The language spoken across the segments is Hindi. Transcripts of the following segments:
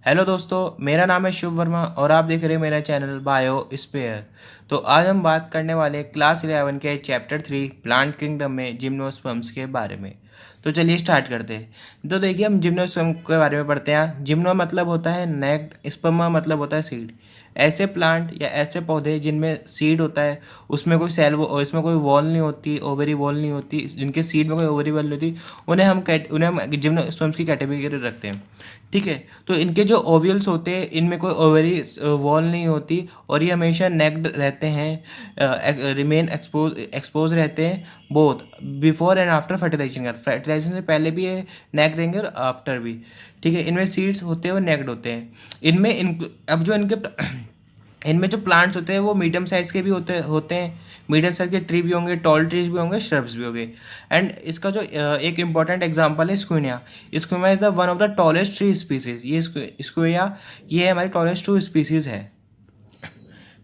हेलो दोस्तों, मेरा नाम है शिव वर्मा और आप देख रहे हैं मेरा चैनल बायो स्पेयर। तो आज हम बात करने वाले हैं क्लास 11 के चैप्टर 3 प्लांट किंगडम में जिम्नोस्पर्म्स के बारे में। तो चलिए स्टार्ट करते हैं। तो देखिए, हम जिम्नोस्पर्म के बारे में पढ़ते हैं। जिम्नो मतलब होता है नेक्ड, स्पर्मा मतलब होता है सीड। ऐसे प्लांट या ऐसे पौधे जिनमें सीड होता है, उसमें कोई सेल इसमें कोई वॉल नहीं होती, ओवरी वॉल नहीं होती, जिनके सीड में कोई ओवरी वॉल नहीं होती, उन्हें हम जिम्नोस्पर्म्स की कैटेगरी रखते हैं। ठीक है। तो इनके जो ओव्यूल्स होते हैं, इनमें कोई ओवरी वॉल नहीं होती और ये हमेशा नेक्ड रहते हैं, रिमेन एक्सपोज रहते हैं both before and after fertilisation. Fertilisation से पहले भी ये नेक्ड रहेंगे और आफ्टर भी। ठीक है। इनमें सीड्स होते हैं वो नेक्ड होते हैं। इनमें इन अब जो इनमें जो प्लांट्स होते हैं वो मीडियम साइज के भी होते हैं। मीडियम साइज के ट्री भी होंगे, टॉल ट्रीज भी होंगे, श्रब्स भी होंगे। एंड इसका जो एक इंपॉर्टेंट एग्जांपल है sequoia. Sequoia is the one of the tallest tree species. ये स्क्विनिया ये हमारी टॉलेस्ट ट्री स्पीसीज है।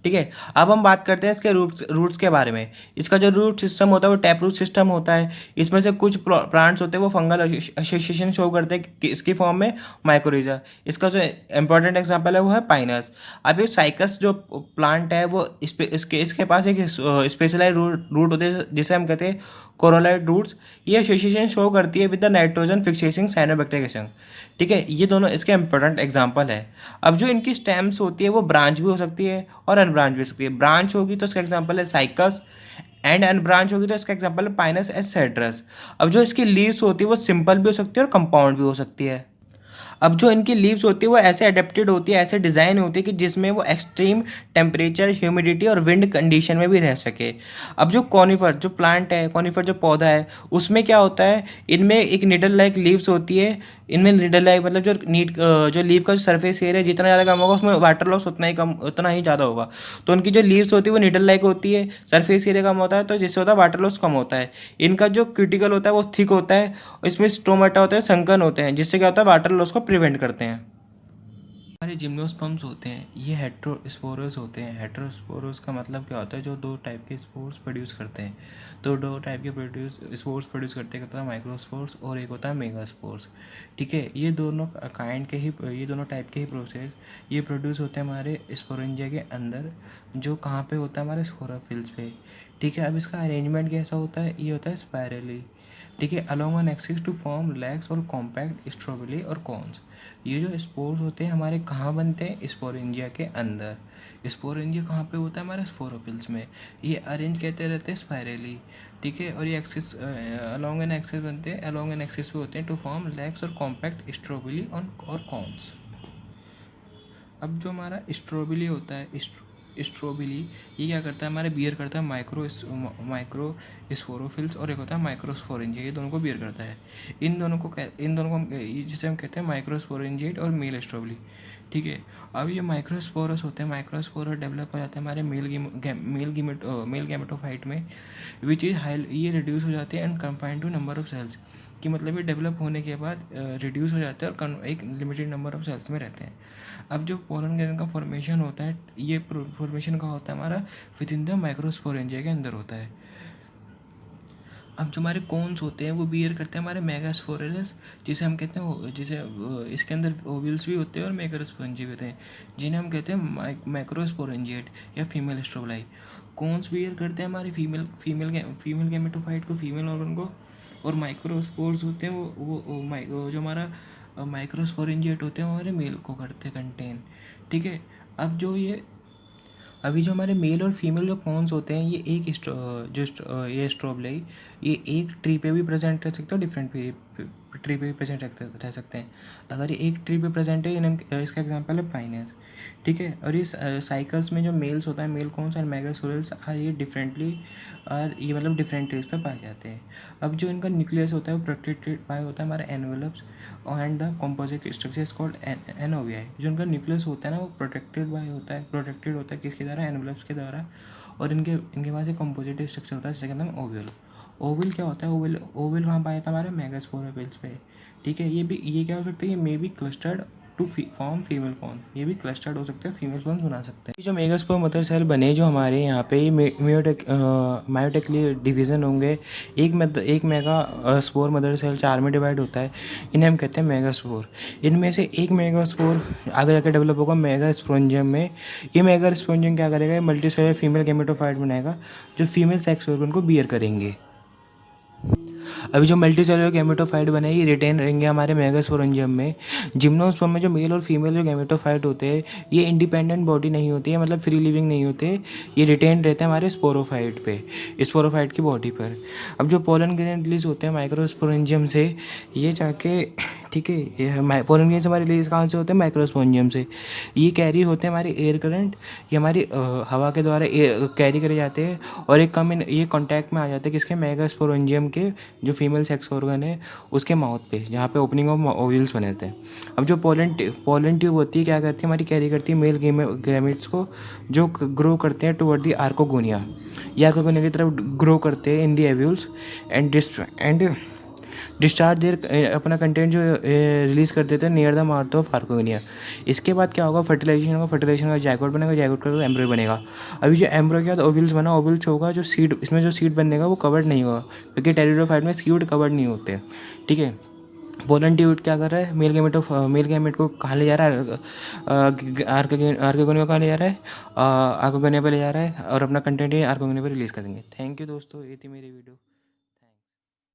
ठीक है। अब हम बात करते हैं इसके रूट्स के बारे में। इसका जो रूट सिस्टम होता है वो टैप रूट सिस्टम होता है। इसमें से कुछ प्लांट्स होते हैं वो फंगल एसोसिएशन शो करते हैं कि इसकी फॉर्म में माइकोरिजा। इसका जो इंपॉर्टेंट एग्जांपल है वो है पाइनस। अब ये साइकस जो प्लांट है वो इसके पास एक स्पेशलाइज रूट होते हैं जिसे हम कहते हैं कोरोलाइड रूट्स। ये एसोसिएशन शो करती है with the nitrogen fixation cyanobacteria. ठीक है। ये दोनों इसके इंपॉर्टेंट एग्जांपल है। अब जो इनकी स्टेम्स होती है वो ब्रांच भी हो सकती है और अनब्रांच भी हो सकती है। ब्रांच होगी तो इसका एग्जांपल है साइकस, एंड अनब्रांच होगी तो इसका एग्जांपल है पाइनस एसेड्रस। अब जो इसकी लीव्स होती है वो सिंपल भी हो सकती है और कंपाउंड भी हो सकती है। अब जो इनकी लीव्स होती है वो ऐसे अडेप्टेड होती है, ऐसे डिज़ाइन होती है कि जिसमें वो एक्सट्रीम टेम्परेचर, ह्यूमिडिटी और विंड कंडीशन में भी रह सके। अब जो कॉनिफर जो प्लांट है, कॉनिफर जो पौधा है, उसमें क्या होता है, इनमें एक निडल लाइक लीव्स होती है। इनमें निडल लाइक मतलब जो लीव का जो सरफेस एरिया जितना ज़्यादा कम होगा उसमें वाटर लॉस उतना ही ज़्यादा होगा। तो उनकी जो लीव्स होती है वो निडल लाइक होती है, सरफेस एरिया कम होता है तो जिससे होता है वाटर लॉस कम होता है। इनका जो क्यूटिकल होता है वो थिक होता है। इसमें स्टोमेटा होते हैं, संकन होते हैं, जिससे क्या होता है वाटर लॉस को प्रिवेंट करते हैं। हमारे जिम्नोस्पर्म्स होते हैं ये हेट्रोस्पोरस होते हैं। हेट्रोस्पोरस का मतलब क्या होता है, जो दो टाइप के स्पोर्स प्रोड्यूस करते हैं। तो दो टाइप के स्पोर्स प्रोड्यूस करते हैं, होता है माइक्रोस्पोर्स और एक होता है मेगास्पोर्स। ठीक है। ये दोनों टाइप के ही प्रोसेस ये प्रोड्यूस होते हैं हमारे स्पोरेंजिया के अंदर, जो कहाँ पे होता है, हमारे स्पोरोफिल्स पे। ठीक है। अब इसका अरेंजमेंट कैसा होता है, ये होता है स्पायरली। ठीक है। Along an axis to form lax और कॉम्पैक्ट स्ट्रोबिली और कॉन्स। ये जो स्पोर्स होते हैं हमारे कहाँ बनते हैं, स्पोरेंजिया के अंदर। स्पोरेंजिया कहाँ पे होता है, हमारे स्पोरोफिल्स में। ये अरेंज कहते रहते हैं स्पायरली। ठीक है। और ये एक्सिस अलोंग एन एक्सिस बनते हैं, अलोंग एन एक्सिस पे होते हैं टू फॉर्म लैक्स और कॉम्पैक्ट स्ट्रोबिली और कॉन्स। अब जो हमारा स्ट्रोबिली होता है, स्ट्रोबिली ये क्या करता है, हमारे बियर करता है माइक्रो स्पोरोफिल्स, और एक होता है माइक्रोस्पोरेंजिया। ये दोनों को बियर करता है। इन दोनों को जिसे हम कहते हैं माइक्रोस्पोरेंजिएट और मेल स्ट्रोबिली। ठीक है। अब ये माइक्रोस्पोरस होते हैं, माइक्रोस्पोरस डेवलप हो जाते हैं हमारे मेल गैमेटोफाइट में, विच इज हाई। ये रिड्यूस हो जाते हैं and confined to number of cells. कि मतलब ये डेवलप होने के बाद रिड्यूस हो जाते हैं और एक लिमिटेड नंबर ऑफ सेल्स में रहते हैं। अब जो पोलन ग्रेन का फॉर्मेशन होता है, ये फॉर्मेशन का होता है हमारा विद इन द माइक्रोस्पोरेंजिया के अंदर होता है। अब जो हमारे कोन्स होते हैं वो बियर करते हैं हमारे मेगास्पोरेलस, जिसे हम कहते हैं, इसके अंदर ओव्यूल्स भी होते हैं और मेगास्पोरेंजिया भी होते हैं, जिन्हें हम कहते हैं माइक्रोस्पोरेंजिएट या फीमेल स्ट्रोबलाई। कोन्स बियर करते हैं हमारी फीमेल गैमेटोफाइट को, फीमेल ऑर्गन को। और माइक्रोस्पोर्स होते हैं वो जो हमारा माइक्रोस्पोरेंजिएट होते हैं वो हमारे मेल को करते कंटेन। ठीक है। अब जो ये अभी जो हमारे मेल और फीमेल जो कॉन्स होते हैं, ये ये स्ट्रॉबलाई ये एक ट्री पे भी प्रेजेंट रह सकते हैं और डिफरेंट ट्री पे भी प्रेजेंट रह सकते हैं। अगर ये एक ट्री पे प्रेजेंट है, इसका एग्जांपल है पाइनस। ठीक है। और इस साइकिल्स में जो मेल्स होता है, मेल कॉन्स और मेगास्पोरेल्स आर ये डिफरेंटली और ये मतलब डिफरेंट ट्रीज पे पाए जाते हैं। अब जो इनका न्यूक्लियस होता है वो प्रोटेक्टेड बाय होता है हमारे envelopes and the composite structure is called NOVI. जो उनका न्यूक्लियस होता है ना वो प्रोटेक्टेड होता है किसके द्वारा, एनवेलप्स के द्वारा। और इनके पास एक कॉम्पोजिट स्ट्रक्चर होता है जिसे कहते हैं ओव्यूल। ओवल क्या होता है, ओवल कहाँ पाया था, हमारे मेगास्पोरोफिल्स पे। ठीक है। ये क्या हो सकता है, ये may be clustered to form female corn, ये भी क्लस्टर्ड हो सकते हैं, फीमेल कॉर्न बना सकते हैं। जो मेगास्पोर मदर सेल बने जो हमारे यहाँ पे ये मायोटेकली डिवीज़न होंगे। एक मेगा स्पोर मदर सेल 4 में डिवाइड होता है, इन्हें हम कहते हैं मेगास्पोर। इनमें से एक मेगास्पोर आगे जाकर डेवलप होगा मेगा स्पोरेंजियम में। ये मेगा स्पोरेंजियम क्या करेगा, मल्टीसेलुलर फीमेल गैमेटोफाइट बनाएगा जो फीमेल सेक्स ऑर्गन को बियर करेंगे। अभी जो मल्टीसेलुलर गैमेटोफाइट बने ये रिटेन रहेंगे हमारे मेगास्पोरेंजियम में। जिम्नोस्पर्म में जो मेल और फीमेल जो गैमेटोफाइट होते हैं ये इंडिपेंडेंट बॉडी नहीं होती है, मतलब फ्री लिविंग नहीं होते, ये रिटेन रहते हैं हमारे स्पोरोफाइट पे, स्पोरोफाइट की बॉडी पर। अब जो पोलन ग्रेन रिलीज होते हैं माइक्रोस्पोरेंजियम से, ये जाके ठीक है, ये पोलन ग्रेन से हमारे रिलीज कहाँ से होते हैं, माइक्रोस्पोरेंजियम से। ये कैरी होते हैं हमारे एयर करंट, ये हमारी हवा के द्वारा कैरी करे जाते हैं और एक कम ये कांटेक्ट में आ जाते हैं किसके, मेगास्पोरेंजियम के जो फीमेल सेक्स ऑर्गन है उसके माउथ पे, जहाँ पे ओपनिंग ऑफ ओव्यूल्स बने थे। अब जो पोलन ट्यूब होती है क्या करती है, हमारी कैरी करती है मेल गैमेट्स को जो ग्रो करते हैं टुवर्ड दी आर्कोगोनिया, ये आर्कोगोनिया की तरफ ग्रो करते हैं इन दी एव्यूल्स एंड डिस्चार्ज देर अपना कंटेंट जो रिलीज़ कर देते हैं नियर द माउथ ऑफ आर्कोगोनिया। इसके बाद क्या होगा, फर्टिलाइजेशन होगा, फर्टिलाइजेशन का जायगोट बनेगा, जायगोट का एम्ब्रो बनेगा। अभी जो एम्ब्रो के बाद ओव्यूल्स बना, ओव्यूल्स होगा जो सीड, इसमें जो सीड बनेगा वो कवर्ड नहीं होगा क्योंकि टेरिडोफाइट में सीड कवर्ड नहीं होते। ठीक है, पोलन ट्यूब क्या कर रहा है, मेल गैमेट को कहाँ ले जा रहा है, आर्कोगोनिया कहाँ ले जा रहा है, आर्कोगोनिया पे ले जा रहा है और अपना कंटेंट आर्कोगोनिया पे रिलीज़ करेंगे। थैंक यू दोस्तों, ये थी मेरी वीडियो।